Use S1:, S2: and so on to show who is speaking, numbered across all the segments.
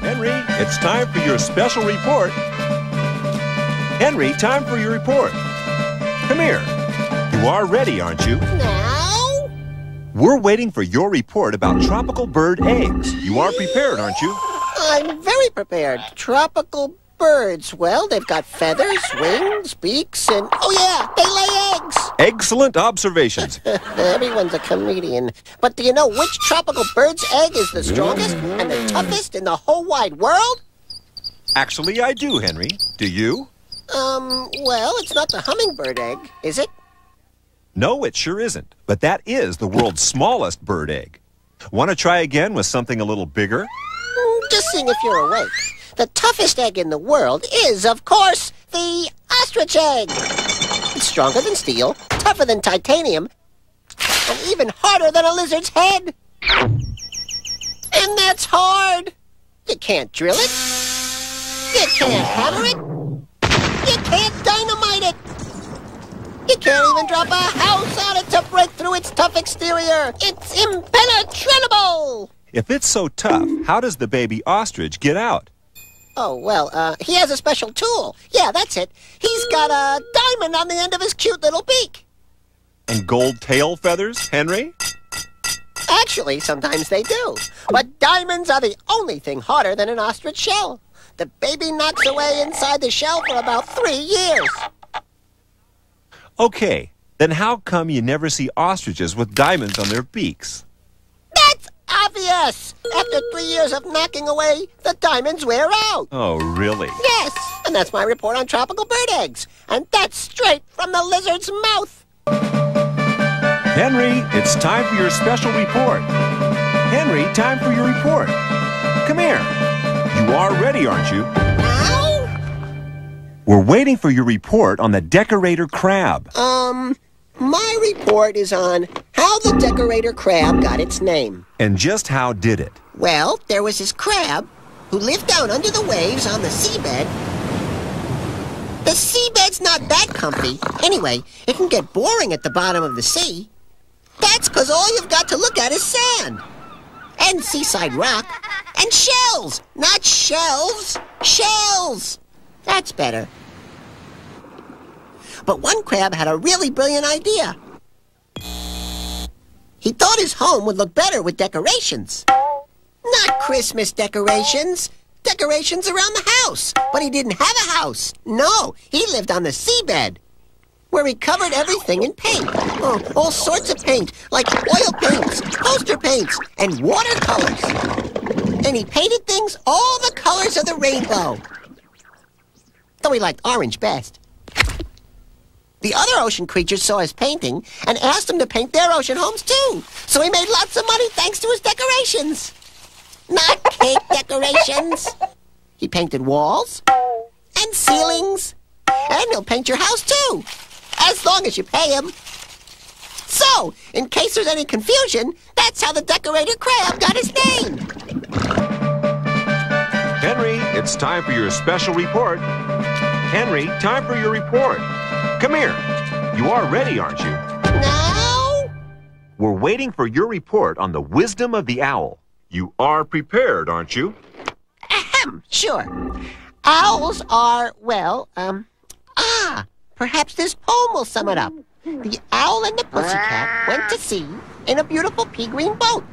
S1: Henry, it's time for your special report. Henry, time for your report. Come here. You are ready, aren't you?
S2: Now?
S1: We're waiting for your report about tropical bird eggs. You are prepared, aren't you?
S2: I'm very prepared. Tropical birds. Well, they've got feathers, wings, beaks, and... oh, yeah, they lay eggs.
S1: Excellent observations.
S2: Everyone's a comedian. But do you know which tropical bird's egg is the strongest and the toughest in the whole wide world?
S1: Actually, I do, Henry. Do you?
S2: Well, it's not the hummingbird egg, is it?
S1: No, it sure isn't. But that is the world's smallest bird egg. Want to try again with something a little bigger?
S2: Just seeing if you're awake. The toughest egg in the world is, of course, the ostrich egg. It's stronger than steel, tougher than titanium, and even harder than a lizard's head. And that's hard. You can't drill it. You can't hammer it. You can't dynamite it. You can't even drop a house on it to break through its tough exterior. It's impenetrable.
S1: If it's so tough, how does the baby ostrich get out?
S2: Oh, well, he has a special tool. Yeah, that's it. He's got a diamond on the end of his cute little beak.
S1: And gold tail feathers, Henry?
S2: Actually, sometimes they do. But diamonds are the only thing harder than an ostrich shell. The baby knocks away inside the shell for about 3 years.
S1: Okay, then how come you never see ostriches with diamonds on their beaks?
S2: That's obvious! After 3 years of knocking away, the diamonds wear out.
S1: Oh, really?
S2: Yes, and that's my report on tropical bird eggs. And that's straight from the lizard's mouth.
S1: Henry, it's time for your special report. Henry, time for your report. Come here. You are ready, aren't you?
S2: Now?
S1: We're waiting for your report on the decorator crab.
S2: My report is on how the decorator crab got its name.
S1: And just how did it?
S2: Well, there was this crab who lived down under the waves on the seabed. The seabed's not that comfy. Anyway, it can get boring at the bottom of the sea. That's because all you've got to look at is sand. And seaside rock. And shells. Not shelves. Shells. That's better. But one crab had a really brilliant idea. He thought his home would look better with decorations. Not Christmas decorations. Decorations around the house. But he didn't have a house. No, he lived on the seabed, where he covered everything in paint. Oh, all sorts of paint, like oil paints, poster paints, and watercolors. And he painted things all the colors of the rainbow. Though he liked orange best. The other ocean creatures saw his painting and asked him to paint their ocean homes too. So he made lots of money thanks to his decorations. Not cake decorations. He painted walls and ceilings. And he'll paint your house too, as long as you pay him. So, in case there's any confusion, that's how the decorator crab got his name.
S1: Henry, it's time for your special report. Henry, time for your report. Come here. You are ready, aren't you?
S2: Now?
S1: We're waiting for your report on the wisdom of the owl. You are prepared, aren't you?
S2: Ahem, sure. Owls are, well, perhaps this poem will sum it up. The owl and the pussycat went to sea in a beautiful pea-green boat.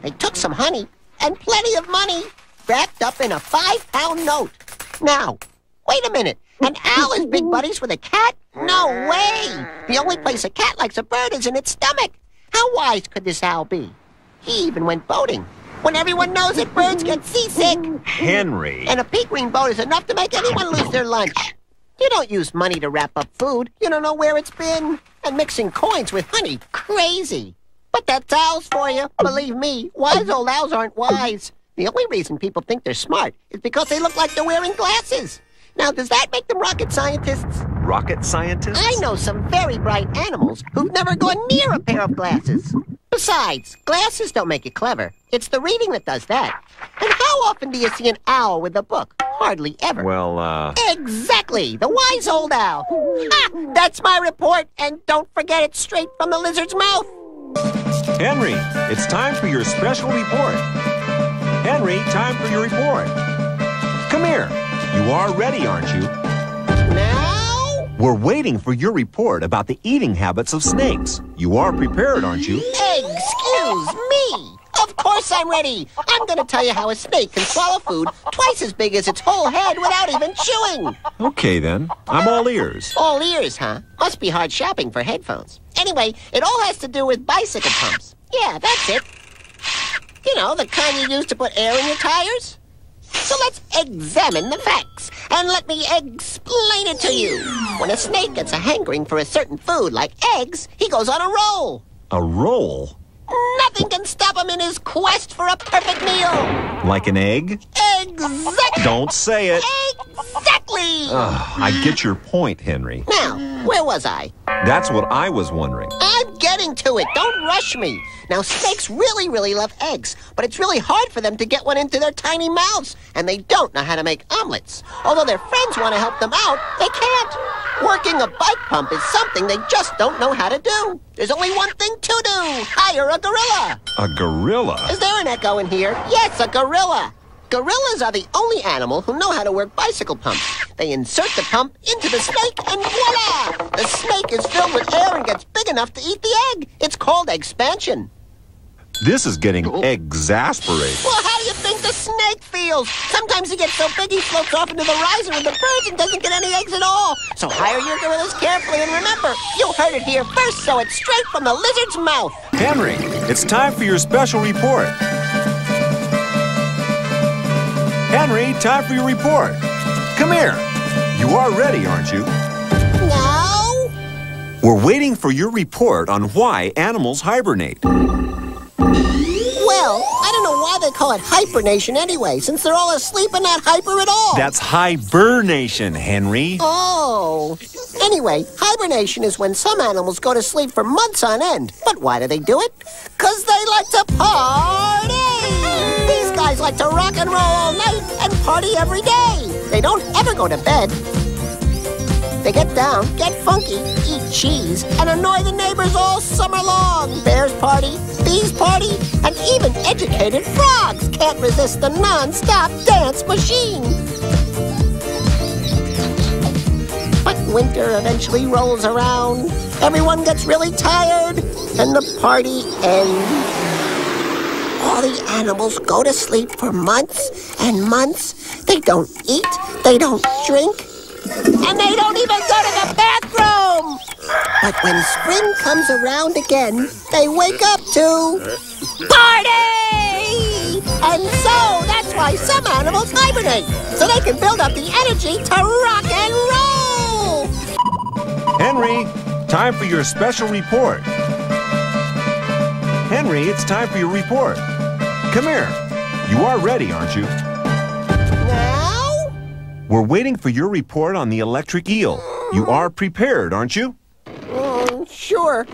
S2: They took some honey and plenty of money wrapped up in a 5-pound note. Now, wait a minute. An owl is big buddies with a cat? No way! The only place a cat likes a bird is in its stomach. How wise could this owl be? He even went boating, when everyone knows that birds get seasick.
S1: Henry.
S2: And a pea-green boat is enough to make anyone lose their lunch. You don't use money to wrap up food. You don't know where it's been. And mixing coins with honey, crazy. But that's owls for you. Believe me, wise old owls aren't wise. The only reason people think they're smart is because they look like they're wearing glasses. Now, does that make them rocket scientists?
S1: Rocket scientists?
S2: I know some very bright animals who've never gone near a pair of glasses. Besides, glasses don't make you clever. It's the reading that does that. And how often do you see an owl with a book? Hardly ever.
S1: Well,
S2: Exactly! The wise old owl. Ha! That's my report, and don't forget it's straight from the lizard's mouth.
S1: Henry, it's time for your special report. Henry, time for your report. Come here. You are ready, aren't you?
S2: Now?
S1: We're waiting for your report about the eating habits of snakes. You are prepared, aren't you?
S2: Excuse me. Of course I'm ready. I'm going to tell you how a snake can swallow food twice as big as its whole head without even chewing.
S1: Okay, then. I'm all ears.
S2: All ears, huh? Must be hard shopping for headphones. Anyway, it all has to do with bicycle pumps. Yeah, that's it. You know, the kind you use to put air in your tires. So let's examine the facts, and let me explain it to you. When a snake gets a hankering for a certain food, like eggs, he goes on a roll.
S1: A roll?
S2: Nothing can stop him in his quest for a perfect meal.
S1: Like an egg?
S2: Exactly.
S1: Don't say it.
S2: Exactly.
S1: I get your point, Henry.
S2: Now, where was I?
S1: That's what I was wondering.
S2: I'm getting to it. Don't rush me. Now, snakes really love eggs, but it's really hard for them to get one into their tiny mouths, and they don't know how to make omelets. Although their friends want to help them out, they can't. Working a bike pump is something they just don't know how to do. There's only one thing to do. Hire a gorilla.
S1: A gorilla?
S2: Is there an echo in here? Yes, a gorilla. Gorillas are the only animal who know how to work bicycle pumps. They insert the pump into the snake and voila! The snake is filled with air and gets big enough to eat the egg. It's called expansion.
S1: This is getting exasperating.
S2: Well, how do you think the snake feels? Sometimes he gets so big he floats off into the riser with the birds and doesn't get any eggs at all. So hire your gorillas carefully, and remember, you heard it here first, so it's straight from the lizard's mouth.
S1: Henry, it's time for your special report. Henry, time for your report. Come here. You are ready, aren't you?
S2: No.
S1: We're waiting for your report on why animals hibernate.
S2: Well, I don't know why they call it hibernation anyway, since they're all asleep and not hyper at all.
S1: That's hibernation, Henry.
S2: Oh. Anyway, hibernation is when some animals go to sleep for months on end. But why do they do it? 'Cause they like to party! These guys like to rock and roll all night and party every day. They don't ever go to bed. They get down, get funky, eat cheese, and annoy the neighbors all summer long. Bears party, bees party, and even educated frogs can't resist the non-stop dance machine. But winter eventually rolls around, everyone gets really tired, and the party ends. All the animals go to sleep for months and months. They don't eat, they don't drink, and they don't even go to the bathroom! But when spring comes around again, they wake up to party! And so that's why some animals hibernate, so they can build up the energy to rock and roll!
S1: Henry, time for your special report. Henry, it's time for your report. Come here. You are ready, aren't you?
S2: Now?
S1: We're waiting for your report on the electric eel. You are prepared, aren't you?
S2: Sure.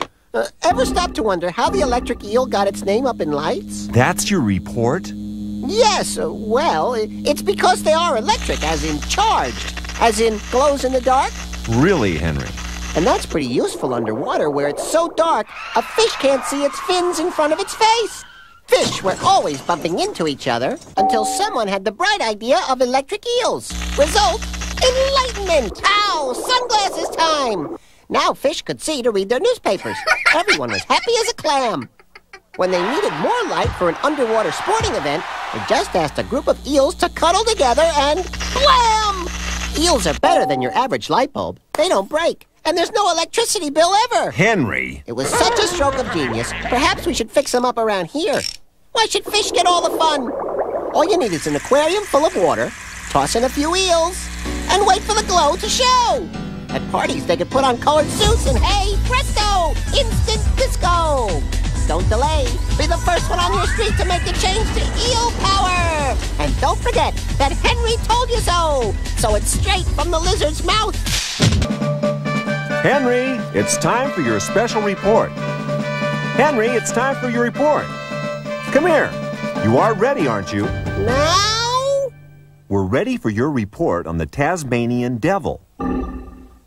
S2: Ever stop to wonder how the electric eel got its name up in lights?
S1: That's your report?
S2: Yes, well, it's because they are electric, as in charged, as in glows in the dark.
S1: Really, Henry?
S2: And that's pretty useful underwater where it's so dark, a fish can't see its fins in front of its face. Fish were always bumping into each other until someone had the bright idea of electric eels. Result, enlightenment! Ow, sunglasses time! Now fish could see to read their newspapers. Everyone was happy as a clam. When they needed more light for an underwater sporting event, they just asked a group of eels to cuddle together and blam! Eels are better than your average light bulb. They don't break. And there's no electricity bill ever.
S1: Henry!
S2: It was such a stroke of genius. Perhaps we should fix them up around here. Why should fish get all the fun? All you need is an aquarium full of water, toss in a few eels, and wait for the glow to show. At parties, they could put on colored suits and hey, presto, instant disco. Don't delay. Be the first one on your street to make the change to eel power. And don't forget that Henry told you so. So it's straight from the lizard's mouth.
S1: Henry, it's time for your special report. Henry, it's time for your report. Come here. You are ready, aren't you?
S2: Now?
S1: We're ready for your report on the Tasmanian devil.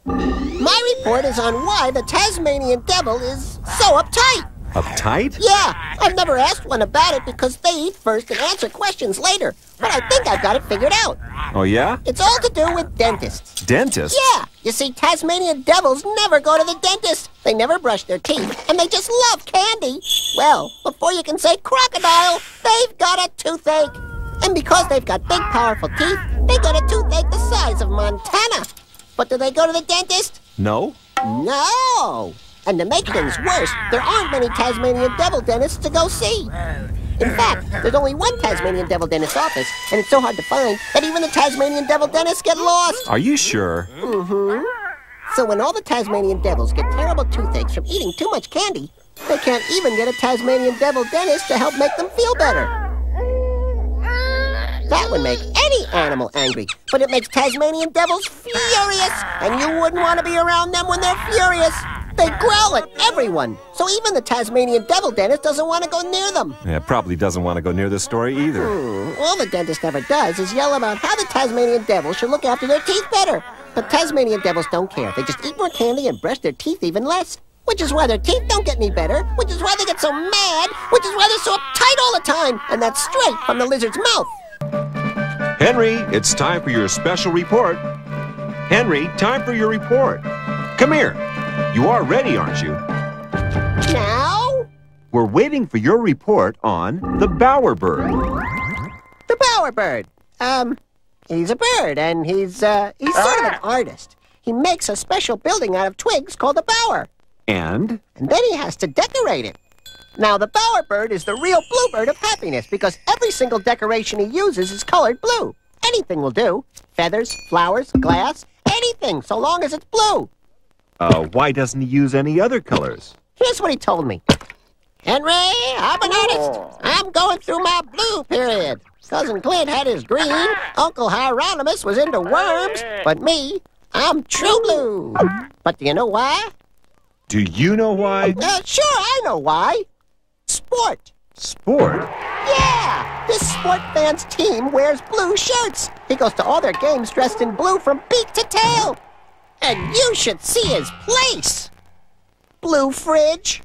S2: My report is on why the Tasmanian devil is so uptight.
S1: Uptight?
S2: Yeah, I've never asked one about it because they eat first and answer questions later. But I think I've got it figured out.
S1: Oh, yeah?
S2: It's all to do with dentists.
S1: Dentist?
S2: Yeah, you see, Tasmanian devils never go to the dentist. They never brush their teeth, and they just love candy. Well, before you can say crocodile, they've got a toothache. And because they've got big, powerful teeth, they got a toothache the size of Montana. But do they go to the dentist?
S1: No?
S2: No! And to make things worse, there aren't many Tasmanian devil dentists to go see. In fact, there's only one Tasmanian devil dentist office, and it's so hard to find that even the Tasmanian devil dentists get lost.
S1: Are you sure?
S2: Mm-hmm. So when all the Tasmanian devils get terrible toothaches from eating too much candy, they can't even get a Tasmanian devil dentist to help make them feel better. That would make any animal angry, but it makes Tasmanian devils furious, and you wouldn't want to be around them when they're furious. They growl at everyone, so even the Tasmanian devil dentist doesn't want to go near them.
S1: Yeah, probably doesn't want to go near this story either.
S2: All the dentist ever does is yell about how the Tasmanian devils should look after their teeth better. But Tasmanian devils don't care. They just eat more candy and brush their teeth even less. Which is why their teeth don't get any better, which is why they get so mad, which is why they're so uptight all the time. And that's straight from the lizard's mouth.
S1: Henry, it's time for your special report. Henry, time for your report. Come here. You are ready, aren't you?
S2: Now?
S1: We're waiting for your report on the bowerbird.
S2: The bowerbird. He's a bird, and he's sort of an artist. He makes a special building out of twigs called a bower.
S1: And?
S2: And then he has to decorate it. Now, the bowerbird is the real bluebird of happiness because every single decoration he uses is colored blue. Anything will do. Feathers, flowers, glass, anything, so long as it's blue.
S1: Why doesn't he use any other colors?
S2: Here's what he told me. Henry, I'm an artist. I'm going through my blue period. Cousin Clint had his green. Uncle Hieronymus was into worms. But me, I'm true blue. But do you know why?
S1: Do you know why?
S2: Sure, I know why. Sport.
S1: Sport?
S2: Yeah! This sport fan's team wears blue shirts. He goes to all their games dressed in blue from beak to tail. And you should see his place. Blue fridge,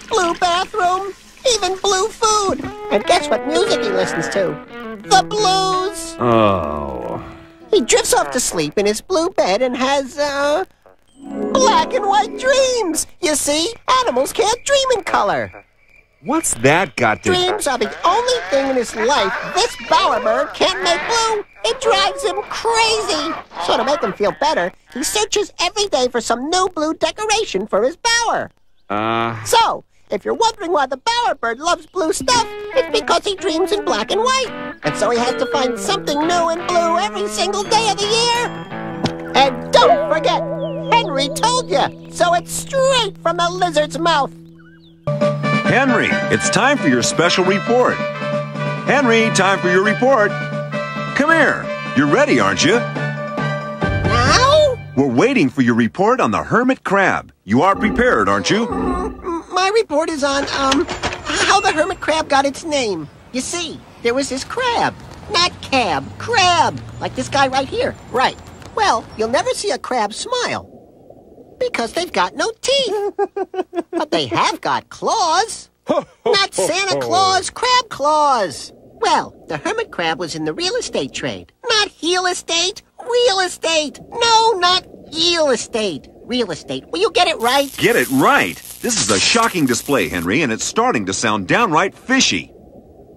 S2: blue bathroom, even blue food. And guess what music he listens to? The blues.
S1: Oh.
S2: He drifts off to sleep in his blue bed and has, black and white dreams. You see, animals can't dream in color.
S1: What's that got to...
S2: Dreams are the only thing in his life this bowerbird can't make blue. It drives him crazy. So to make him feel better, he searches every day for some new blue decoration for his bower. So, if you're wondering why the bowerbird loves blue stuff, it's because he dreams in black and white. And so he has to find something new in blue every single day of the year. And don't forget, Henry told you, so it's straight from the lizard's mouth.
S1: Henry, it's time for your special report. Henry, time for your report. Come here. You're ready, aren't you?
S2: Now?
S1: We're waiting for your report on the hermit crab. You are prepared, aren't you?
S2: My report is on, how the hermit crab got its name. You see, there was this crab. Not cab, crab. Like this guy right here. Right. Well, you'll never see a crab smile. Because they've got no teeth. But they have got claws. Not Santa Claus, crab claws. Well, the hermit crab was in the real estate trade. Not heel estate, real estate. No, not heel estate. Real estate. Will you get it right?
S1: Get it right. This is a shocking display, Henry, and it's starting to sound downright fishy.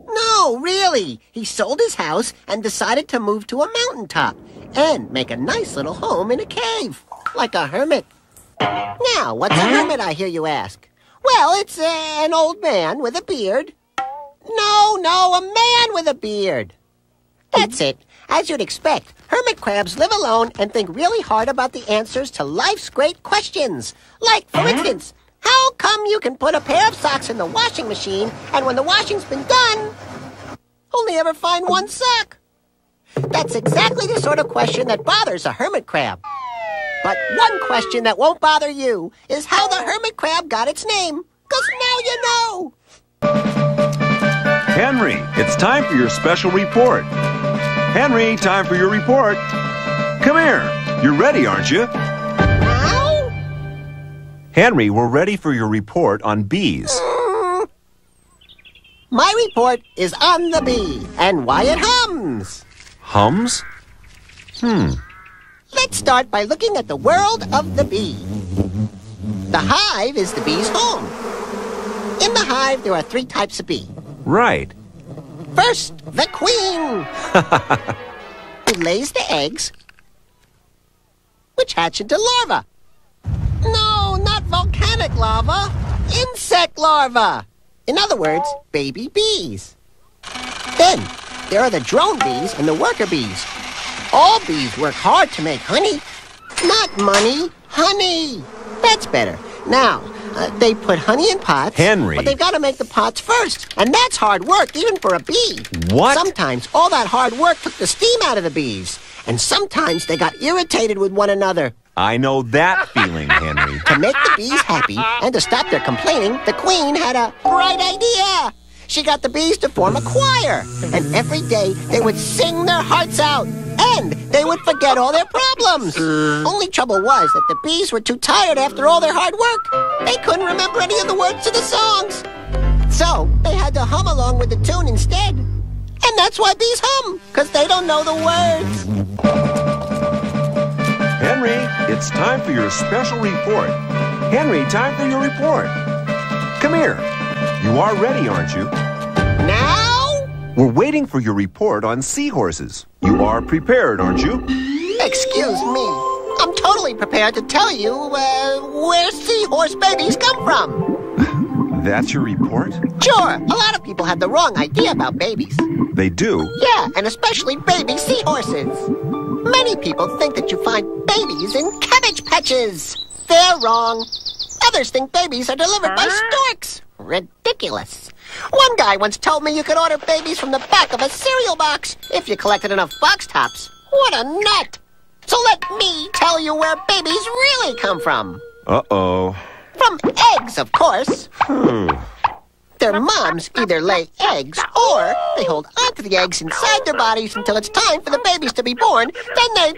S2: No, really. He sold his house and decided to move to a mountaintop and make a nice little home in a cave, like a hermit. Now, what's a hermit, I hear you ask? Well, it's an old man with a beard. No, a man with a beard. That's it. As you'd expect, hermit crabs live alone and think really hard about the answers to life's great questions. Like, for instance, how come you can put a pair of socks in the washing machine and when the washing's been done, only ever find one sock? That's exactly the sort of question that bothers a hermit crab. But one question that won't bother you is how the hermit crab got its name. 'Cause now you know.
S1: Henry, it's time for your special report. Henry, time for your report. Come here. You're ready, aren't you?
S2: Now?
S1: Henry, we're ready for your report on bees.
S2: My report is on the bee and why it hums.
S1: Hums?
S2: Let's start by looking at the world of the bee. The hive is the bee's home. In the hive, there are 3 types of bee.
S1: Right.
S2: First, the queen, who lays the eggs, which hatch into larvae. No, not volcanic lava. Insect larvae. In other words, baby bees. Then, there are the drone bees and the worker bees. All bees work hard to make honey. Not money, honey. That's better. Now, they put honey in pots.
S1: Henry.
S2: But they've got to make the pots first. And that's hard work, even for a bee.
S1: What?
S2: Sometimes all that hard work took the steam out of the bees. And sometimes they got irritated with one another.
S1: I know that feeling, Henry.
S2: To make the bees happy and to stop their complaining, the queen had a bright idea. She got the bees to form a choir. And every day they would sing their hearts out. And they would forget all their problems. Only trouble was that the bees were too tired after all their hard work. They couldn't remember any of the words to the songs. So they had to hum along with the tune instead. And that's why bees hum, because they don't know the words.
S1: Henry, it's time for your special report. Henry, time for your report. Come here. You are ready, aren't you?
S2: Now?
S1: We're waiting for your report on seahorses. You are prepared, aren't you?
S2: Excuse me. I'm totally prepared to tell you where seahorse babies come from.
S1: That's your report?
S2: Sure, a lot of people have the wrong idea about babies.
S1: They do?
S2: Yeah, and especially baby seahorses. Many people think that you find babies in cabbage patches. They're wrong. Others think babies are delivered by storks. Ridiculous. One guy once told me you could order babies from the back of a cereal box if you collected enough box tops. What a nut! So let me tell you where babies really come from.
S1: Uh-oh.
S2: From eggs, of course. Their moms either lay eggs or they hold onto the eggs inside their bodies until it's time for the babies to be born. Then they...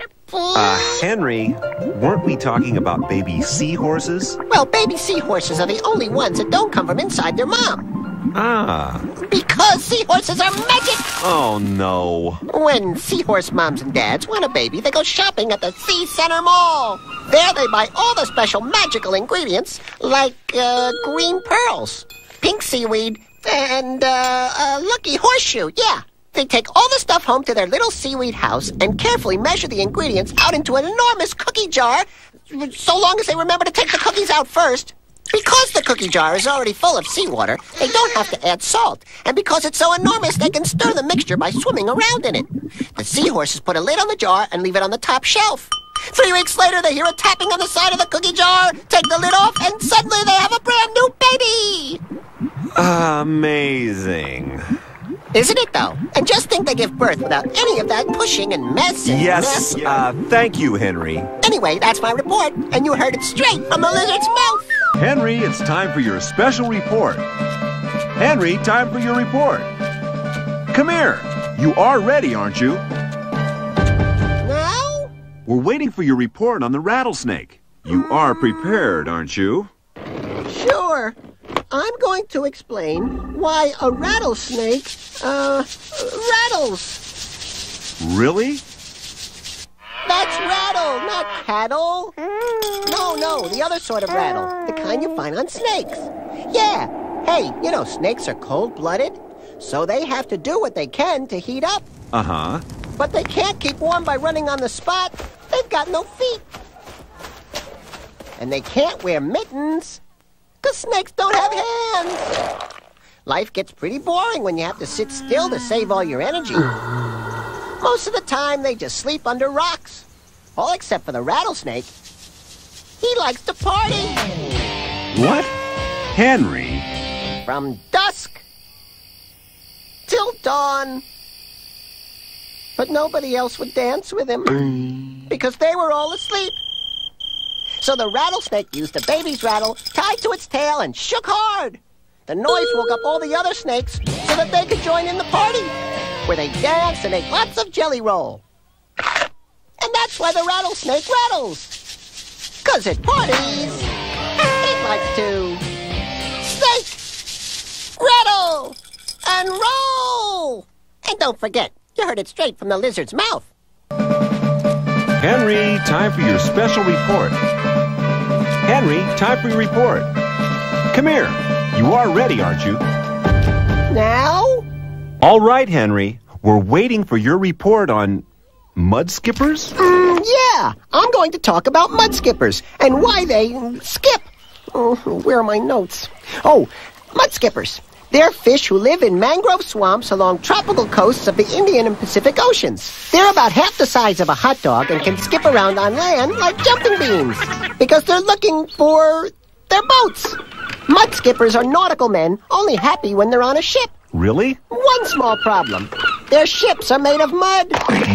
S1: Henry, weren't we talking about baby seahorses?
S2: Well, baby seahorses are the only ones that don't come from inside their mom.
S1: Ah.
S2: Because seahorses are magic!
S1: Oh, no.
S2: When seahorse moms and dads want a baby, they go shopping at the Sea Center Mall. There they buy all the special magical ingredients, like green pearls, pink seaweed, and a lucky horseshoe, yeah. They take all the stuff home to their little seaweed house and carefully measure the ingredients out into an enormous cookie jar, so long as they remember to take the cookies out first. Because the cookie jar is already full of seawater, they don't have to add salt. And because it's so enormous, they can stir the mixture by swimming around in it. The seahorses put a lid on the jar and leave it on the top shelf. 3 weeks later, they hear a tapping on the side of the cookie jar, take the lid off, and suddenly they have a brand new baby!
S1: Amazing.
S2: Isn't it, though? And just think they give birth without any of that pushing and messing.
S1: Yes, thank you, Henry.
S2: Anyway, that's my report, and you heard it straight from the lizard's mouth.
S1: Henry, it's time for your special report. Henry, time for your report. Come here. You are ready, aren't you?
S2: Now?
S1: We're waiting for your report on the rattlesnake. You are prepared, aren't you?
S2: Sure. I'm going to explain why a rattlesnake, rattles.
S1: Really?
S2: That's rattle, not cattle. No, the other sort of rattle. The kind you find on snakes. Yeah. Hey, you know, snakes are cold-blooded, so they have to do what they can to heat up.
S1: Uh-huh.
S2: But they can't keep warm by running on the spot. They've got no feet. And they can't wear mittens, because snakes don't have hands. Life gets pretty boring when you have to sit still to save all your energy. Most of the time, they just sleep under rocks. All except for the rattlesnake. He likes to party.
S1: What? Henry?
S2: From dusk till dawn. But nobody else would dance with him because they were all asleep. So the rattlesnake used the baby's rattle tied to its tail and shook hard. The noise woke up all the other snakes so that they could join in the party, where they danced and ate lots of jelly roll. And that's why the rattlesnake rattles. 'Cause it parties. It likes to snake rattle. and roll! And don't forget, you heard it straight from the lizard's mouth.
S1: Henry, time for your special report. Henry, time for your report. Come here. You are ready, aren't you?
S2: Now?
S1: All right, Henry. We're waiting for your report on mud skippers?
S2: Yeah. I'm going to talk about mud skippers and why they skip. Oh, where are my notes? Oh, mud skippers. They're fish who live in mangrove swamps along tropical coasts of the Indian and Pacific Oceans. They're about half the size of a hot dog and can skip around on land like jumping beans because they're looking for their boats. Mud skippers are nautical men, only happy when they're on a ship.
S1: Really?
S2: One small problem. Their ships are made of mud.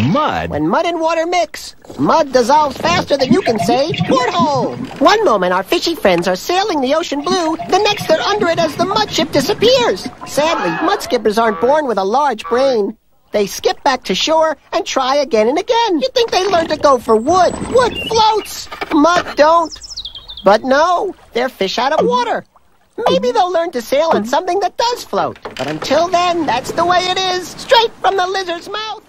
S1: Mud?
S2: When mud and water mix, mud dissolves faster than you can say porthole. One moment our fishy friends are sailing the ocean blue, the next they're under it as the mud ship disappears. Sadly, mud skippers aren't born with a large brain. They skip back to shore and try again and again. You'd think they learned to go for wood. Wood floats. Mud don't. But no, they're fish out of water. Maybe they'll learn to sail on something that does float. But until then, that's the way it is, straight from the lizard's mouth.